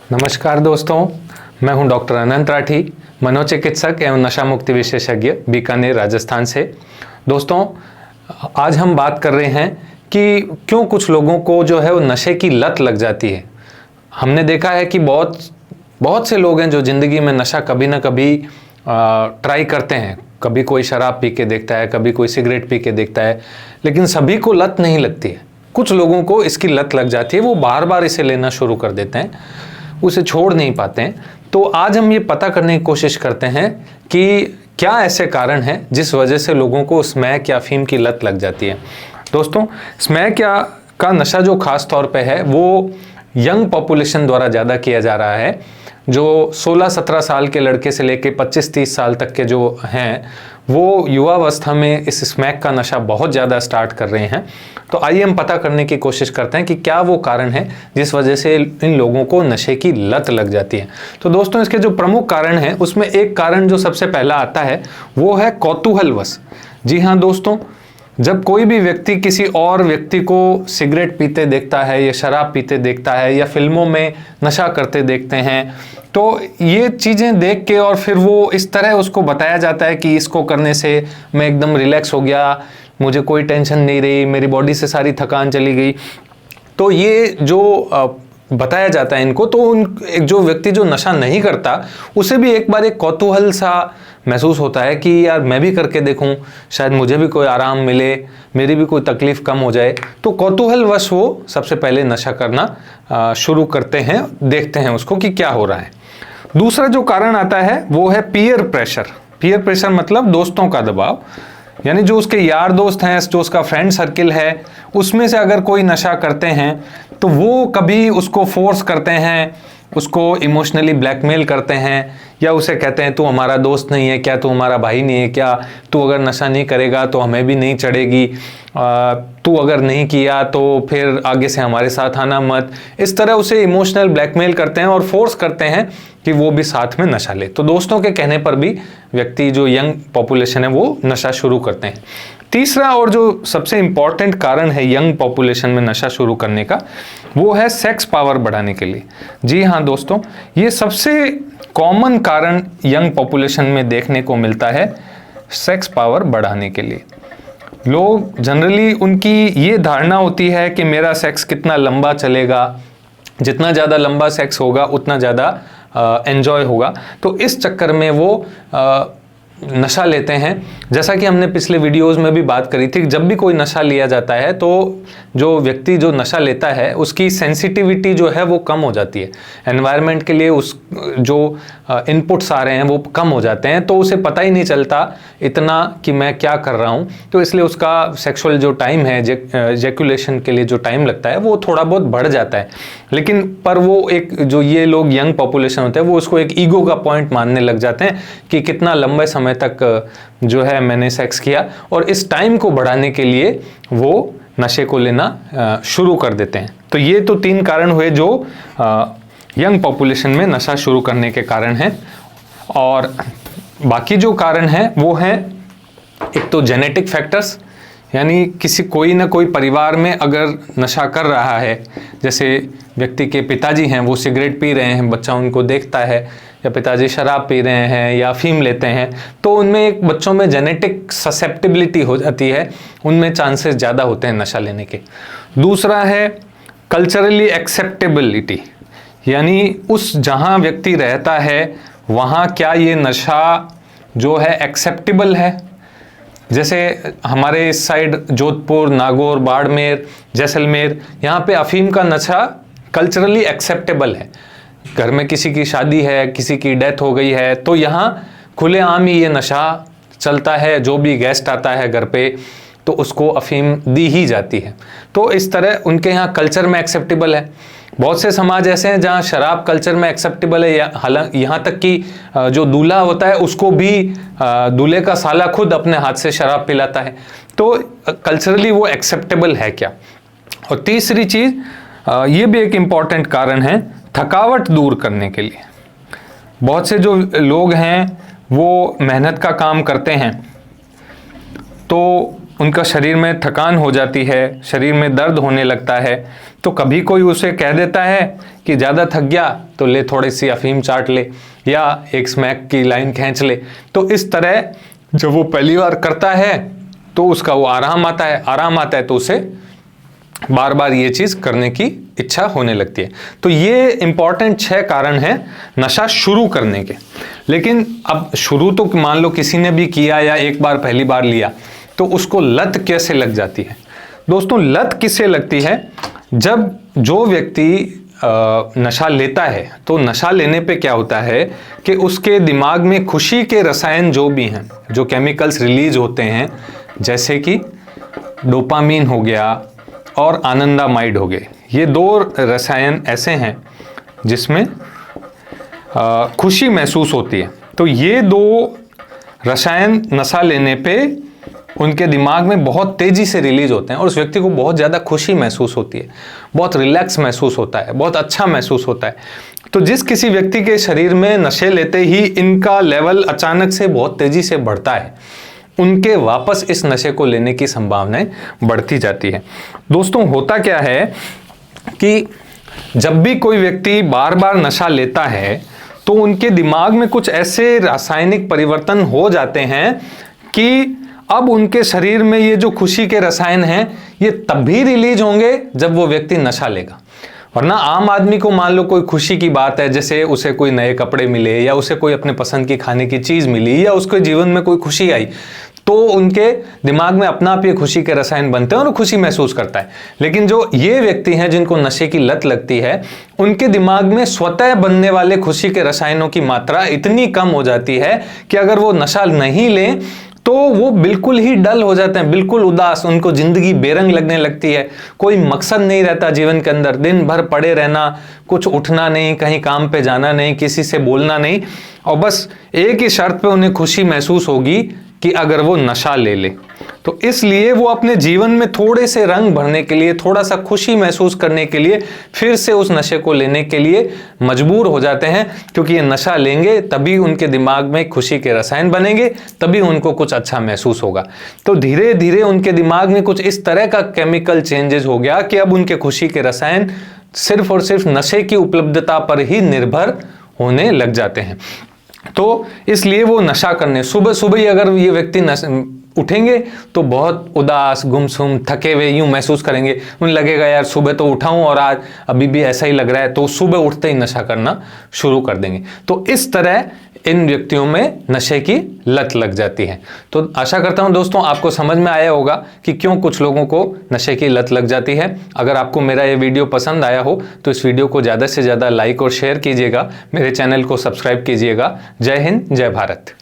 नमस्कार दोस्तों, मैं हूं डॉक्टर अनंत राठी, मनोचिकित्सक एवं नशा मुक्ति विशेषज्ञ, बीकानेर, राजस्थान से। दोस्तों, आज हम बात कर रहे हैं कि क्यों कुछ लोगों को जो है वो नशे की लत लग जाती है। हमने देखा है कि बहुत से लोग हैं जो ज़िंदगी में नशा कभी ना कभी ट्राई करते हैं। कभी कोई शराब पी के देखता है, कभी कोई सिगरेट पी के देखता है, लेकिन सभी को लत नहीं लगती है। कुछ लोगों को इसकी लत लग जाती है, वो बार बार इसे लेना शुरू कर देते हैं, उसे छोड़ नहीं पाते हैं। तो आज हम ये पता करने की कोशिश करते हैं कि क्या ऐसे कारण हैं जिस वजह से लोगों को स्मैक या अफीम की लत लग जाती है। दोस्तों, स्मैक का नशा जो खास तौर पे है वो यंग पॉपुलेशन द्वारा ज़्यादा किया जा रहा है। जो 16-17 साल के लड़के से लेके 25-30 साल तक के जो हैं वो युवावस्था में इस स्मैक का नशा बहुत ज़्यादा स्टार्ट कर रहे हैं। तो आइए हम पता करने की कोशिश करते हैं कि क्या वो कारण है जिस वजह से इन लोगों को नशे की लत लग जाती है। तो दोस्तों, इसके जो प्रमुख कारण हैं उसमें एक कारण जो सबसे पहला आता है वो है कौतूहलवश। जी हाँ दोस्तों, जब कोई भी व्यक्ति किसी और व्यक्ति को सिगरेट पीते देखता है या शराब पीते देखता है या फिल्मों में नशा करते देखते हैं, तो ये चीज़ें देख के और फिर वो इस तरह उसको बताया जाता है कि इसको करने से मैं एकदम रिलैक्स हो गया, मुझे कोई टेंशन नहीं रही, मेरी बॉडी से सारी थकान चली गई। तो ये जो बताया जाता है इनको, तो जो व्यक्ति जो नशा नहीं करता उसे भी एक बार एक कौतूहल सा महसूस होता है कि यार मैं भी करके देखूं, शायद मुझे भी कोई आराम मिले, मेरी भी कोई तकलीफ कम हो जाए। तो कौतूहलवश वो सबसे पहले नशा करना शुरू करते हैं, देखते हैं उसको कि क्या हो रहा है। दूसरा जो कारण आता है वो है पीयर प्रेशर। पीयर प्रेशर मतलब दोस्तों का दबाव, यानी जो उसके यार दोस्त हैं, जो उसका फ्रेंड सर्किल है, उसमें से अगर कोई नशा करते हैं तो वो कभी उसको फोर्स करते हैं, उसको इमोशनली ब्लैकमेल करते हैं, या उसे कहते हैं तू हमारा दोस्त नहीं है क्या, तू हमारा भाई नहीं है क्या, तू अगर नशा नहीं करेगा तो हमें भी नहीं चढ़ेगी, तू अगर नहीं किया तो फिर आगे से हमारे साथ आना मत। इस तरह उसे इमोशनल ब्लैकमेल करते हैं और फोर्स करते हैं कि वो भी साथ में नशा ले। तो दोस्तों के कहने पर भी व्यक्ति जो यंग पॉपुलेशन है वो नशा शुरू करते हैं। तीसरा और जो सबसे इम्पॉर्टेंट कारण है यंग पॉपुलेशन में नशा शुरू करने का, वो है सेक्स पावर बढ़ाने के लिए। जी हाँ दोस्तों, ये सबसे कॉमन कारण यंग पॉपुलेशन में देखने को मिलता है, सेक्स पावर बढ़ाने के लिए। लोग जनरली उनकी ये धारणा होती है कि मेरा सेक्स कितना लंबा चलेगा, जितना ज़्यादा लंबा सेक्स होगा उतना ज़्यादा एंजॉय होगा। तो इस चक्कर में वो नशा लेते हैं। जैसा कि हमने पिछले वीडियोस में भी बात करी थी, जब भी कोई नशा लिया जाता है तो जो व्यक्ति जो नशा लेता है उसकी सेंसिटिविटी जो है वो कम हो जाती है। एनवायरनमेंट के लिए उस जो इनपुट्स आ रहे हैं वो कम हो जाते हैं, तो उसे पता ही नहीं चलता इतना कि मैं क्या कर रहा हूँ। तो इसलिए उसका सेक्सुअल जो टाइम है, एजैकुलेशन के लिए जो टाइम लगता है वो थोड़ा बहुत बढ़ जाता है। लेकिन पर वो एक जो ये लोग यंग पॉपुलेशन होते हैं वो उसको एक ईगो का पॉइंट मानने लग जाते हैं कि कितना लंबे समय तक जो है मैंने सेक्स किया, और इस टाइम को बढ़ाने के लिए वो नशे को लेना शुरू कर देते हैं। तो ये तो 3 कारण हुए जो यंग पॉपुलेशन में नशा शुरू करने के कारण हैं। और बाकी जो कारण हैं वो हैं, एक तो जेनेटिक फैक्टर्स, यानी कोई ना कोई परिवार में अगर नशा कर रहा है, जैसे व्यक्ति के पिताजी हैं वो सिगरेट पी रहे हैं, बच्चा उनको देखता है, या पिताजी शराब पी रहे हैं या अफीम लेते हैं, तो उनमें एक बच्चों में जेनेटिक ससेप्टिबिलिटी हो जाती है, उनमें चांसेस ज़्यादा होते हैं नशा लेने के। दूसरा है कल्चरली एक्सेप्टेबिलिटी, यानी उस जहाँ व्यक्ति रहता है वहाँ क्या ये नशा जो है एक्सेप्टेबल है। जैसे हमारे इस साइड जोधपुर, नागौर, बाड़मेर, जैसलमेर, यहाँ पे अफीम का नशा कल्चरली एक्सेप्टेबल है। घर में किसी की शादी है, किसी की डेथ हो गई है, तो यहाँ खुलेआम ही ये नशा चलता है। जो भी गेस्ट आता है घर पे तो उसको अफीम दी ही जाती है। तो इस तरह उनके यहाँ कल्चर में एक्सेप्टेबल है। बहुत से समाज ऐसे हैं जहाँ शराब कल्चर में एक्सेप्टेबल है, हालांकि यहाँ तक कि जो दूल्हा होता है उसको भी दूल्हे का साला खुद अपने हाथ से शराब पिलाता है। तो कल्चरली वो एक्सेप्टेबल है क्या। और तीसरी चीज़, ये भी एक इम्पॉर्टेंट कारण है, थकावट दूर करने के लिए। बहुत से जो लोग हैं वो मेहनत का काम करते हैं तो उनका शरीर में थकान हो जाती है, शरीर में दर्द होने लगता है, तो कभी कोई उसे कह देता है कि ज़्यादा थक गया तो ले थोड़ी सी अफीम चाट ले या एक स्मैक की लाइन खींच ले। तो इस तरह जब वो पहली बार करता है तो उसका वो आराम आता है तो उसे बार बार ये चीज़ करने की इच्छा होने लगती है। तो ये इंपॉर्टेंट 6 कारण हैं नशा शुरू करने के। लेकिन अब शुरू तो मान लो किसी ने भी किया या एक बार पहली बार लिया, तो उसको लत कैसे लग जाती है? दोस्तों, लत किससे लगती है? जब जो व्यक्ति नशा लेता है तो नशा लेने पे क्या होता है कि उसके दिमाग में खुशी के रसायन जो भी हैं, जो केमिकल्स रिलीज होते हैं, जैसे कि डोपामीन हो गया और आनंदामाइड हो गए, ये 2 रसायन ऐसे हैं जिसमें खुशी महसूस होती है। तो ये 2 रसायन नशा लेने पे उनके दिमाग में बहुत तेजी से रिलीज होते हैं और उस व्यक्ति को बहुत ज़्यादा खुशी महसूस होती है, बहुत रिलैक्स महसूस होता है, बहुत अच्छा महसूस होता है। तो जिस किसी व्यक्ति के शरीर में नशे लेते ही इनका लेवल अचानक से बहुत तेजी से बढ़ता है, उनके वापस इस नशे को लेने की संभावनाएं बढ़ती जाती है। दोस्तों, होता क्या है कि जब भी कोई व्यक्ति बार बार नशा लेता है तो उनके दिमाग में कुछ ऐसे रासायनिक परिवर्तन हो जाते हैं कि अब उनके शरीर में ये जो खुशी के रसायन हैं ये तब भी रिलीज होंगे जब वो व्यक्ति नशा लेगा। वरना आम आदमी को मान लो कोई खुशी की बात है, जैसे उसे कोई नए कपड़े मिले या उसे कोई अपने पसंद की खाने की चीज़ मिली या उसके जीवन में कोई खुशी आई, तो उनके दिमाग में अपना आप ये खुशी के रसायन बनते हैं और वो खुशी महसूस करता है। लेकिन जो ये व्यक्ति हैं जिनको नशे की लत लगती है, उनके दिमाग में स्वतः बनने वाले खुशी के रसायनों की मात्रा इतनी कम हो जाती है कि अगर वो नशा नहीं लें तो वो बिल्कुल ही डल हो जाते हैं, बिल्कुल उदास, उनको जिंदगी बेरंग लगने लगती है, कोई मकसद नहीं रहता जीवन के अंदर, दिन भर पड़े रहना, कुछ उठना नहीं, कहीं काम पे जाना नहीं, किसी से बोलना नहीं, और बस एक ही शर्त पे उन्हें खुशी महसूस होगी कि अगर वो नशा ले ले। तो इसलिए वो अपने जीवन में थोड़े से रंग भरने के लिए, थोड़ा सा खुशी महसूस करने के लिए फिर से उस नशे को लेने के लिए मजबूर हो जाते हैं, क्योंकि ये नशा लेंगे तभी उनके दिमाग में खुशी के रसायन बनेंगे, तभी उनको कुछ अच्छा महसूस होगा। तो धीरे धीरे उनके दिमाग में कुछ इस तरह का केमिकल चेंजेस हो गया कि अब उनके खुशी के रसायन सिर्फ और सिर्फ नशे की उपलब्धता पर ही निर्भर होने लग जाते हैं। तो इसलिए वो नशा करने सुबह सुबह ही अगर ये व्यक्ति उठेंगे तो बहुत उदास, गुमसुम, थके हुए यूं महसूस करेंगे। उन्हें लगेगा यार सुबह तो उठा हूं और आज अभी भी ऐसा ही लग रहा है, तो सुबह उठते ही नशा करना शुरू कर देंगे। तो इस तरह इन व्यक्तियों में नशे की लत लग जाती है। तो आशा करता हूं दोस्तों आपको समझ में आया होगा कि क्यों कुछ लोगों को नशे की लत लग जाती है। अगर आपको मेरा ये वीडियो पसंद आया हो तो इस वीडियो को ज़्यादा से ज़्यादा लाइक और शेयर कीजिएगा, मेरे चैनल को सब्सक्राइब कीजिएगा। जय हिंद, जय भारत।